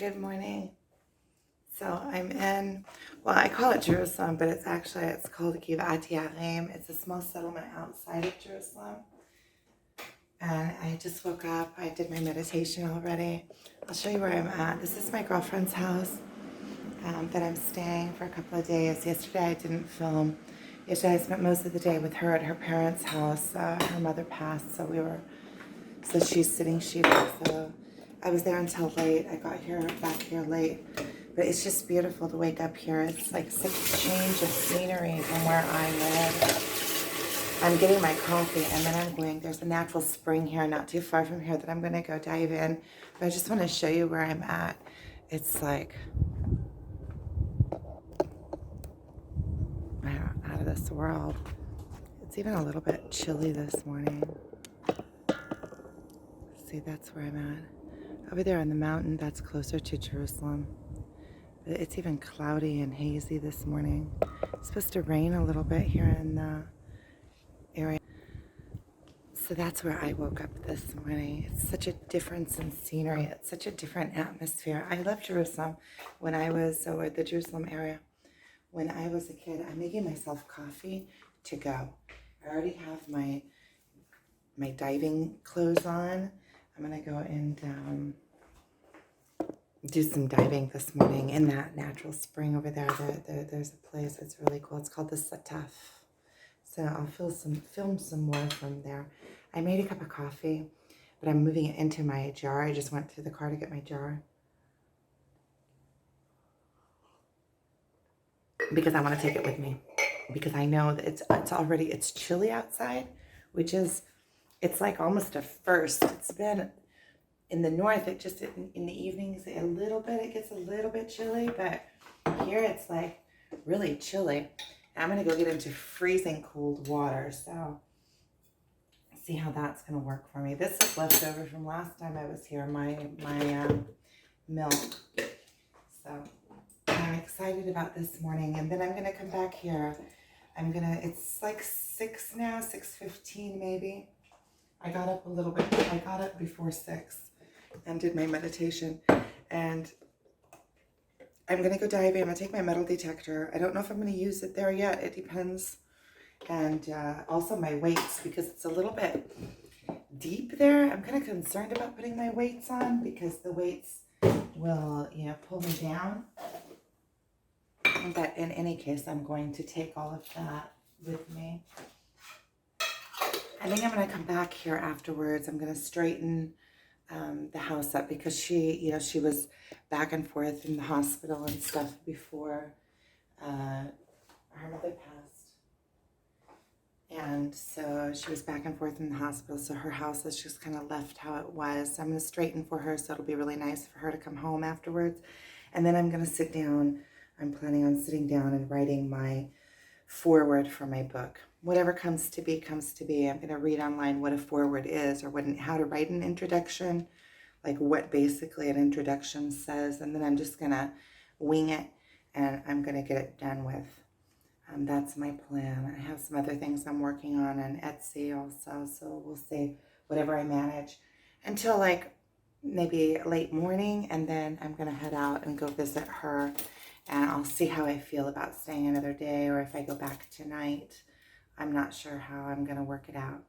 Good morning. So I'm in, well, I call it Jerusalem, but it's called Givat Yarim. It's a small settlement outside of Jerusalem. And I just woke up. I did my meditation already. I'll show you where I'm at. This is my girlfriend's house that I'm staying for a couple of days. Yesterday I didn't film. Yesterday I spent most of the day with her at her parents' house. Her mother passed, so she's sitting sheeted. So I was there until late. I got back here late. But it's just beautiful to wake up here. It's like such a change of scenery from where I live. I'm getting my coffee and then there's a natural spring here not too far from here that I'm going to go dive in. But I just want to show you where I'm at. It's like, out of this world. It's even a little bit chilly this morning. See, that's where I'm at. Over there on the mountain, that's closer to Jerusalem. It's even cloudy and hazy this morning. It's supposed to rain a little bit here in the area. So that's where I woke up this morning. It's such a difference in scenery. It's such a different atmosphere. I love Jerusalem or the Jerusalem area. When I was a kid, I'm making myself coffee to go. I already have my diving clothes on. I'm gonna go and do some diving this morning in that natural spring over there. There's a place that's really cool. It's called the Sataf. So I'll film some more from there. I made a cup of coffee, but I'm moving it into my jar. I just went through the car to get my jar because I want to take it with me, because I know that it's chilly outside, it's like almost a first. It's been in the north, in the evenings it gets a little bit chilly, but here it's like really chilly. I'm gonna go get into freezing cold water, so see how that's gonna work for me. This is left over from last time I was here, my milk. So I'm excited about this morning, and then I'm gonna come back here. It's like 6 now, 6:15 maybe. I got up a little bit. I got up before 6 and did my meditation, and I'm going to go diving. I'm going to take my metal detector. I don't know if I'm going to use it there yet. It depends. And also my weights, because it's a little bit deep there. I'm kind of concerned about putting my weights on because the weights will, pull me down. But in any case, I'm going to take all of that with me. I think I'm going to come back here afterwards. I'm going to straighten the house up because she was back and forth in the hospital and stuff before her mother passed. And so she was back and forth in the hospital. So her house is just kind of left how it was. So I'm going to straighten for her. So it'll be really nice for her to come home afterwards. And then I'm going to sit down. I'm planning on sitting down and writing my foreword for my book. Whatever comes to be, comes to be. I'm going to read online what a foreword is, or how to write an introduction, like what basically an introduction says, and then I'm just going to wing it, and I'm going to get it done with. That's my plan. I have some other things I'm working on Etsy also, so we'll see whatever I manage until like maybe late morning, and then I'm going to head out and go visit her, and I'll see how I feel about staying another day, or if I go back tonight. I'm not sure how I'm going to work it out.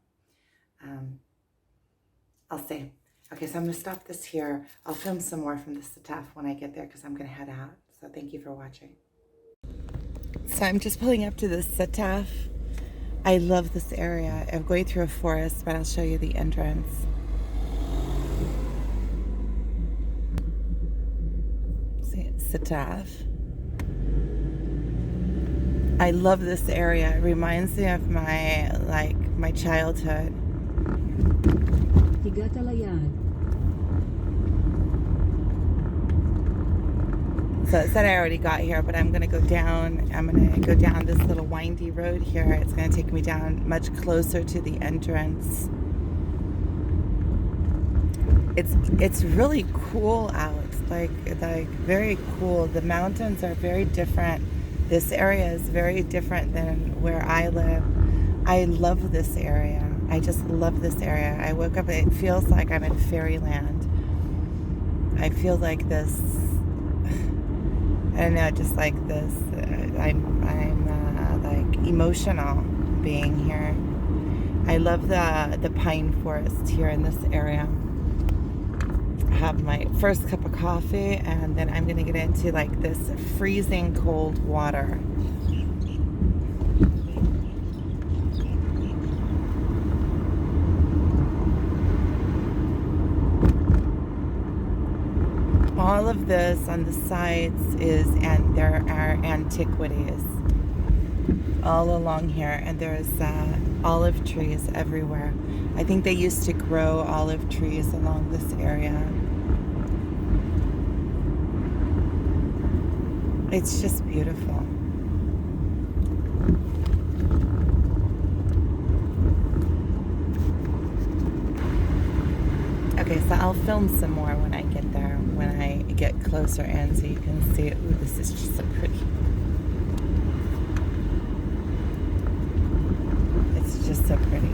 I'll see. Okay, so I'm going to stop this here. I'll film some more from the Sataf when I get there because I'm going to head out. So thank you for watching. So I'm just pulling up to the Sataf. I love this area. I'm going through a forest, but I'll show you the entrance. See, Sataf. I love this area. It reminds me of my childhood. So it said I already got here, but I'm gonna go down. I'm gonna go down this little windy road here. It's gonna take me down much closer to the entrance. It's really cool out. Like very cool. The mountains are very different. This area is very different than where I live. I love this area. I just love this area. I woke up, it feels like I'm in fairyland. I feel like this, I don't know, just like this, I'm like emotional being here. I love the pine forest here in this area. I have my first cup of coffee, and then I'm gonna get into like this freezing cold water. All of this on the sides and there are antiquities all along here, and there's olive trees everywhere. I think they used to grow olive trees along this area. It's just beautiful. Okay, so I'll film some more when I get there, when I get closer in, so you can see. Ooh, this is just so pretty. It's just so pretty.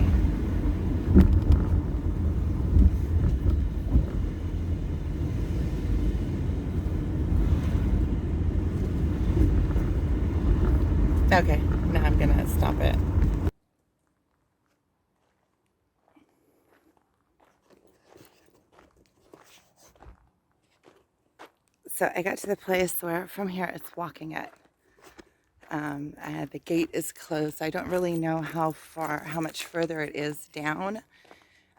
Okay, now I'm gonna stop it. So I got to the place where from here it's walking it. The gate is closed. I don't really know how much further it is down,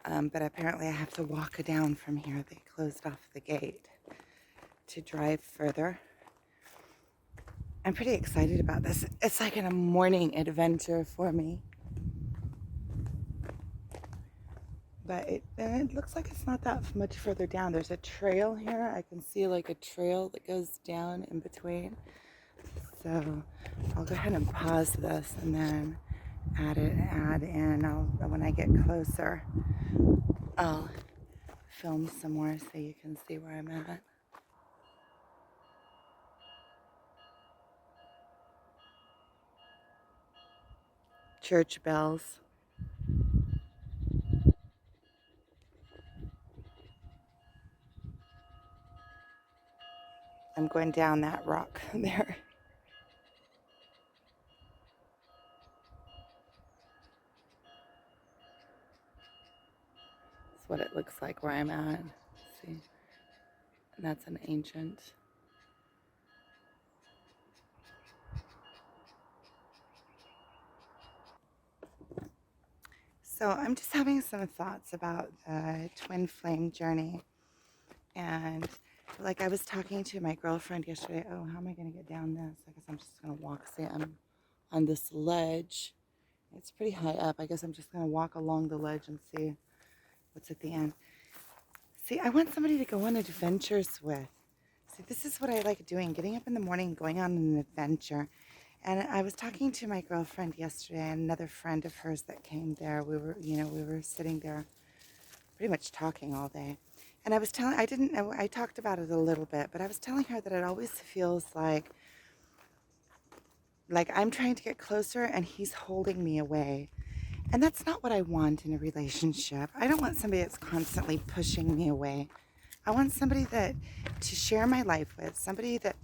but apparently I have to walk down from here. They closed off the gate to drive further. I'm pretty excited about this. It's like a morning adventure for me. But it looks like it's not that much further down. There's a trail here. I can see like a trail that goes down in between. So I'll go ahead and pause this and then add in. When I get closer, I'll film some more so you can see where I'm at. Church bells. I'm going down that rock there. That's what it looks like where I'm at. See, and that's an ancient. So I'm just having some thoughts about the twin flame journey. And like I was talking to my girlfriend yesterday. Oh, how am I going to get down this? I guess I'm just going to walk. See, I'm on this ledge. It's pretty high up. I guess I'm just going to walk along the ledge and see what's at the end. See, I want somebody to go on adventures with. See, this is what I like doing, getting up in the morning, going on an adventure. And I was talking to my girlfriend yesterday and another friend of hers that came there. We were sitting there pretty much talking all day. And I was telling, I talked about it a little bit, but I was telling her that it always feels like I'm trying to get closer and he's holding me away. And that's not what I want in a relationship. I don't want somebody that's constantly pushing me away. I want somebody to share my life with, somebody that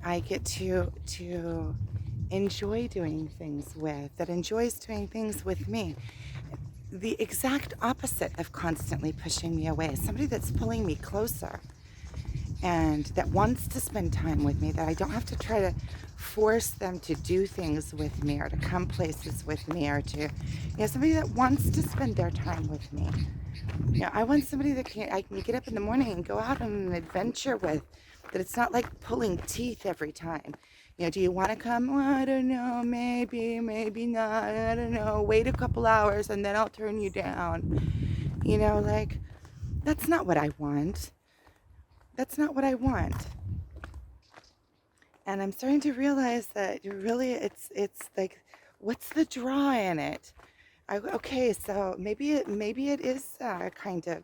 I get to enjoy doing things with, that enjoys doing things with me. The exact opposite of constantly pushing me away. Somebody that's pulling me closer and that wants to spend time with me, that I don't have to try to force them to do things with me or to come places with me or to, somebody that wants to spend their time with me. I want somebody that I can get up in the morning and go out on an adventure with, that it's not like pulling teeth every time. Do you want to come? Well, I don't know, maybe not, I don't know, wait a couple hours and then I'll turn you down. That's not what I want. That's not what I want. And I'm starting to realize that really it's like, what's the draw in it? Okay, so maybe it is kind of,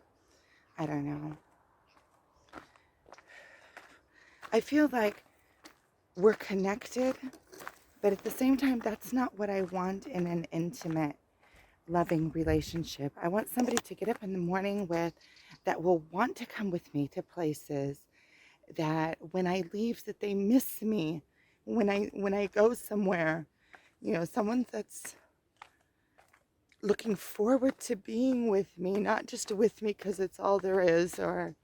I don't know. I feel like we're connected, but at the same time, that's not what I want in an intimate, loving relationship. I want somebody to get up in the morning with that will want to come with me to places, that when I leave that they miss me when I go somewhere. Someone that's looking forward to being with me, not just with me because it's all there is, or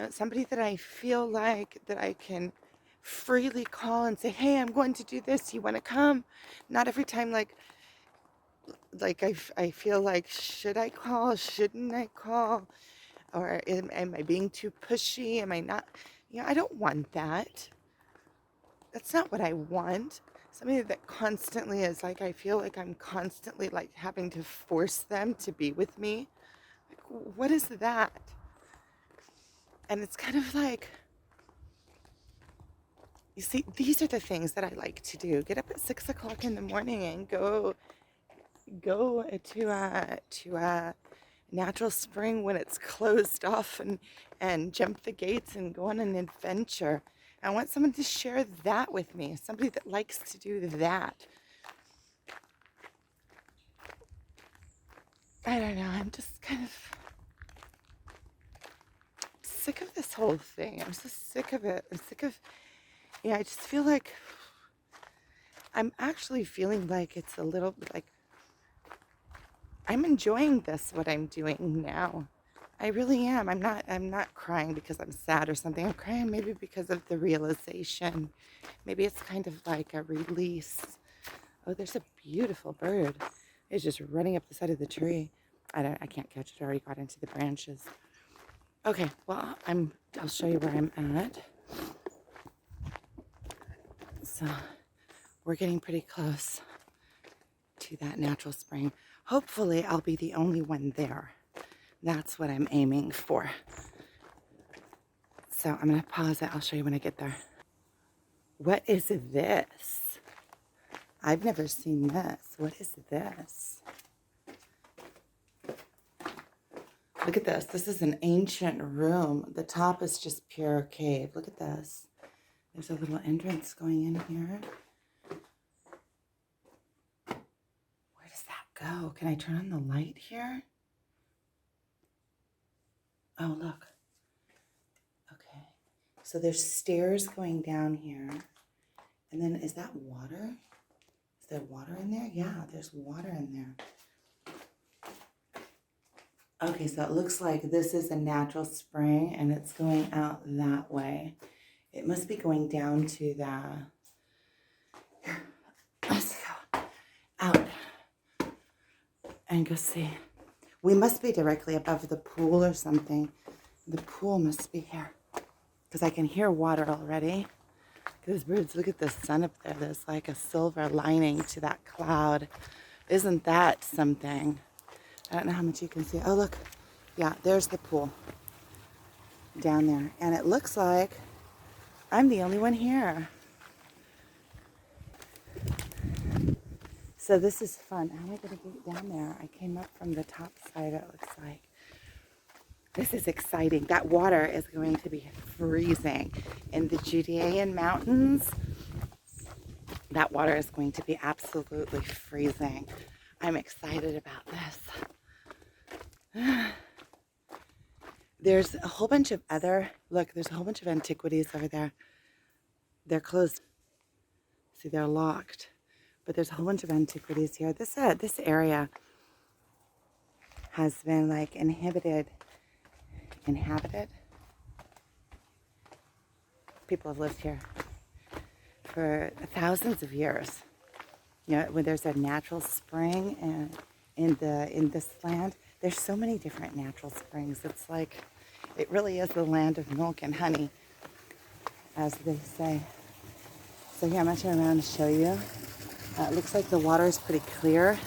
somebody that I feel like that I can freely call and say, hey, I'm going to do this, you want to come? Not every time, I feel like, should I call, shouldn't I call, or am I being too pushy, am I not? I don't want that. That's not what I want. Somebody that constantly is like, I feel like I'm constantly like having to force them to be with me. Like, what is that? And it's kind of like, you see, these are the things that I like to do. Get up at 6 o'clock in the morning and go to a natural spring when it's closed off, and jump the gates and go on an adventure. I want someone to share that with me, somebody that likes to do that. I don't know, I'm just kind of sick of this whole thing. I'm just sick of it. I'm sick of, I just feel like I'm actually feeling like it's a little bit like I'm enjoying this, what I'm doing now. I really am. I'm not crying because I'm sad or something. I'm crying maybe because of the realization. Maybe it's kind of like a release. Oh, there's a beautiful bird. It's just running up the side of the tree. I can't catch it. I already got into the branches. Okay, well, I'll show you where I'm at. So, we're getting pretty close to that natural spring. Hopefully, I'll be the only one there. That's what I'm aiming for. So I'm going to pause it. I'll show you when I get there. What is this? I've never seen this. What is this? Look at this. This is an ancient room. The top is just pure cave. Look at this. There's a little entrance going in here. Where does that go? Can I turn on the light here? Oh, look. Okay. So there's stairs going down here. And then is that water? Is there water in there? Yeah, there's water in there. Okay, so it looks like this is a natural spring and it's going out that way. It must be going down to the... Here, let's go out and go see. We must be directly above the pool or something. The pool must be here because I can hear water already. Those birds, look at the sun up there. There's like a silver lining to that cloud. Isn't that something? I don't know how much you can see. Oh, look. Yeah, there's the pool down there. And it looks like I'm the only one here. So this is fun. How am I going to get down there? I came up from the top side, it looks like. This is exciting. That water is going to be freezing. In the Judean Mountains, that water is going to be absolutely freezing. I'm excited about this. There's a whole bunch of other, look, there's a whole bunch of antiquities over there. They're closed. See, they're locked. But there's a whole bunch of antiquities here. This area has been like inhabited. People have lived here for thousands of years. When there's a natural spring and in this land, there's so many different natural springs. It's like it really is the land of milk and honey, as they say. So here, I'm going to turn around and show you. It looks like the water is pretty clear.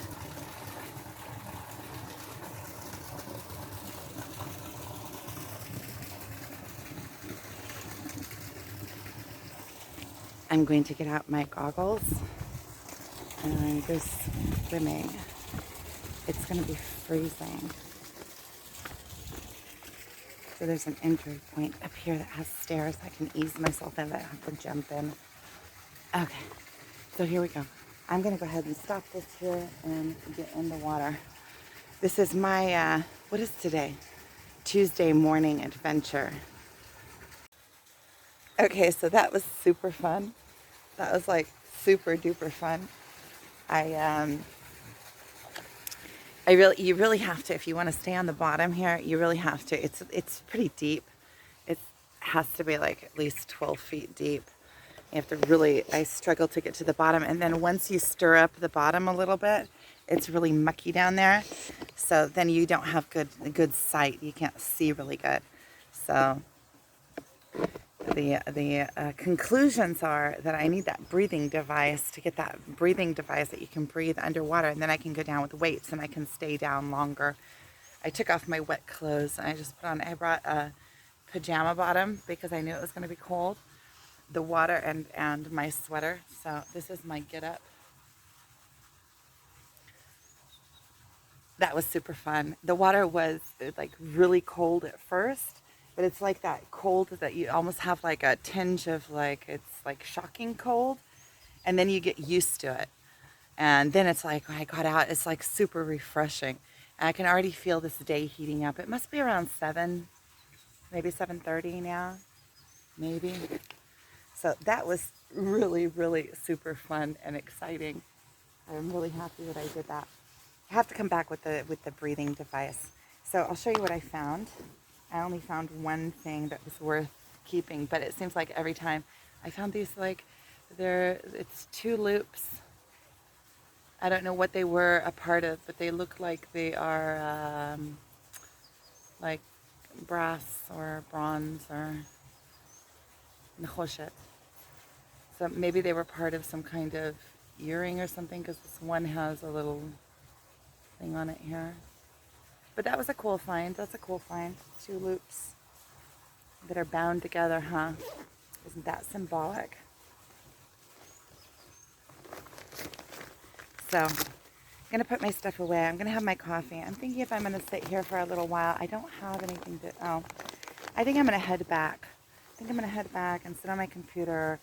I'm going to get out my goggles and go swimming. It's going to be freezing. So there's an entry point up here that has stairs. I can ease myself in. I don't have to jump in. Okay, so here we go. I'm going to go ahead and stop this here and get in the water. This is my, what is today? Tuesday morning adventure. Okay, so that was super fun. That was like super duper fun. I you really have to, if you want to stay on the bottom here, you really have to. It's pretty deep. It has to be like at least 12 feet deep. You have to really, I struggle to get to the bottom. And then once you stir up the bottom a little bit, it's really mucky down there. So then you don't have good sight. You can't see really good. So the conclusions are that I need that breathing device to get that breathing device that you can breathe underwater, and then I can go down with weights and I can stay down longer. I took off my wet clothes and I just put on, I brought a pajama bottom because I knew it was going to be cold, the water and my sweater. So this is my get up. That was super fun. The water was like really cold at first, but it's like that cold that you almost have like a tinge of like, it's like shocking cold, and then you get used to it. And then it's like, when I got out, it's like super refreshing. And I can already feel this day heating up. It must be around 7, maybe 7:30 now, maybe. So that was really, really super fun and exciting. I'm really happy that I did that. I have to come back with the breathing device. So I'll show you what I found. I only found one thing that was worth keeping, but it seems like every time I found these, like, it's 2 loops. I don't know what they were a part of, but they look like they are like brass or bronze or nechoshet. So maybe they were part of some kind of earring or something, because this one has a little thing on it here. But that was a cool find. That's a cool find. 2 loops that are bound together, huh? Isn't that symbolic? So I'm going to put my stuff away. I'm going to have my coffee. I'm thinking if I'm going to sit here for a little while. I don't have anything to... Oh, I think I'm going to head back. I think I'm going to head back and sit on my computer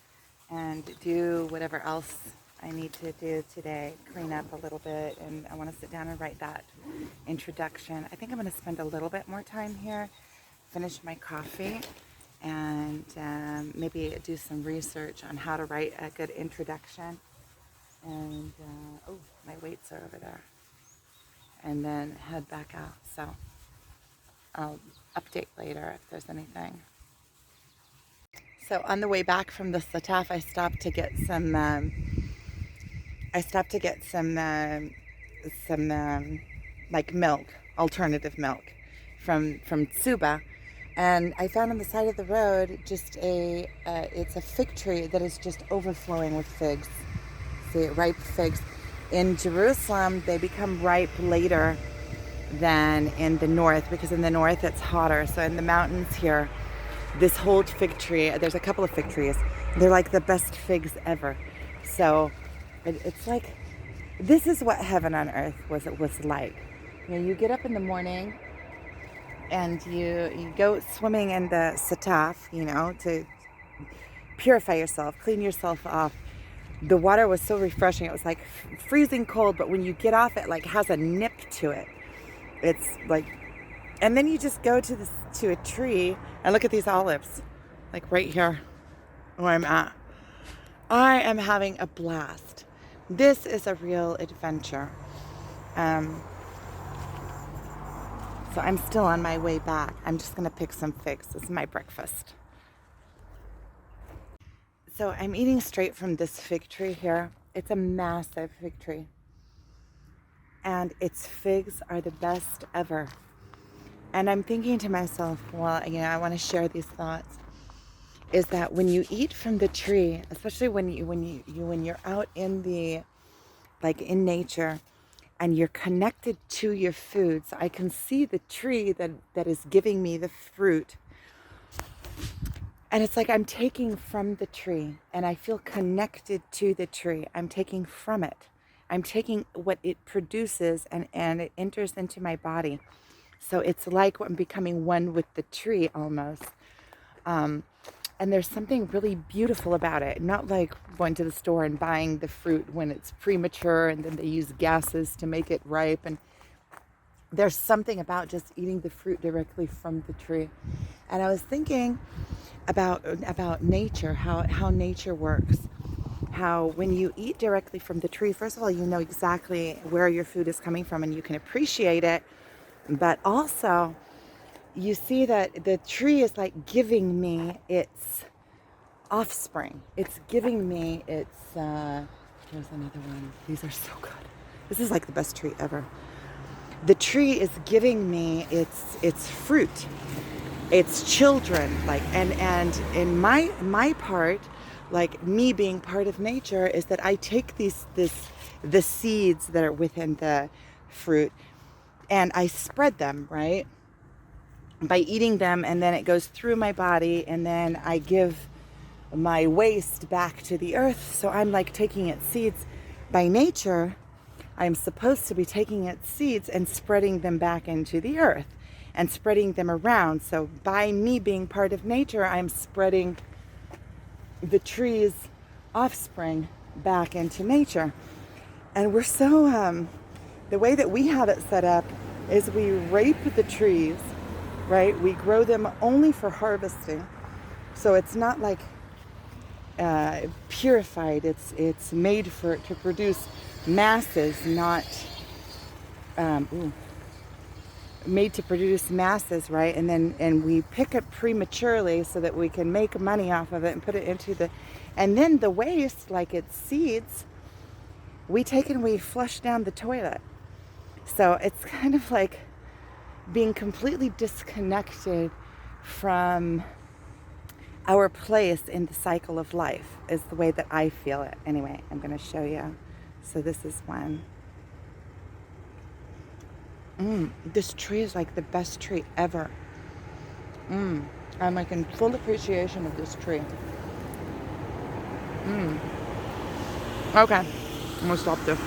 and do whatever else I need to do today. Clean up a little bit, and I want to sit down and write that introduction. I think I'm going to spend a little bit more time here, finish my coffee, and maybe do some research on how to write a good introduction. And, oh, my weights are over there. And then head back out. So I'll update later if there's anything. So on the way back from the Sataf, I stopped to get some like milk, alternative milk from Tsuba. And I found on the side of the road just it's a fig tree that is just overflowing with figs. See, ripe figs. In Jerusalem, they become ripe later than in the north, because in the north it's hotter. So in the mountains here, this whole fig tree, there's a couple of fig trees, they're like the best figs ever. So it's like, this is what heaven on earth was like. You know, you get up in the morning and you go swimming in the Sataf, you know, to purify yourself, clean yourself off. The water was so refreshing. It was like freezing cold, but when you get off, it like has a nip to it. It's like, and then you just go to a tree and look at these olives, like right here where I'm at. I am having a blast. This is a real adventure. So I'm still on my way back. I'm just gonna pick some figs. This is my breakfast. So I'm eating straight from this fig tree here. It's a massive fig tree. And its figs are the best ever. And I'm thinking to myself, well, you know, I want to share these thoughts, is that when you eat from the tree, especially when you're out in the, like in nature, and you're connected to your food. So I can see the tree that is giving me the fruit. And it's like I'm taking from the tree, and I feel connected to the tree. I'm taking from it. I'm taking what it produces, and it enters into my body. So it's like I'm becoming one with the tree almost. And there's something really beautiful about it. Not like going to the store and buying the fruit when it's premature and then they use gases to make it ripe. And there's something about just eating the fruit directly from the tree. And I was thinking about nature, how nature works. How when you eat directly from the tree, first of all, you know exactly where your food is coming from and you can appreciate it. But also, you see that the tree is like giving me its offspring. It's giving me its, here's another one. These are so good. This is like the best tree ever. The tree is giving me its fruit, its children, like, and in my part, like me being part of nature, is that I take the seeds that are within the fruit and I spread them, right? By eating them, and then it goes through my body, and then I give my waste back to the earth. So I'm like taking its seeds. By nature, I'm supposed to be taking its seeds and spreading them back into the earth and spreading them around. So by me being part of nature, I'm spreading the tree's offspring back into nature. And we're so, the way that we have it set up is we rape the trees, right? We grow them only for harvesting. So it's not like purified. It's made to produce masses, not made to produce masses, right? And we pick it prematurely so that we can make money off of it and put it into and then the waste, like its seeds, we take and we flush down the toilet. So it's kind of like being completely disconnected from our place in the cycle of life, is the way that I feel it. Anyway, I'm going to show you. So this is one. This tree is like the best tree ever. I'm like in full appreciation of this tree. Okay, I'm going to stop there.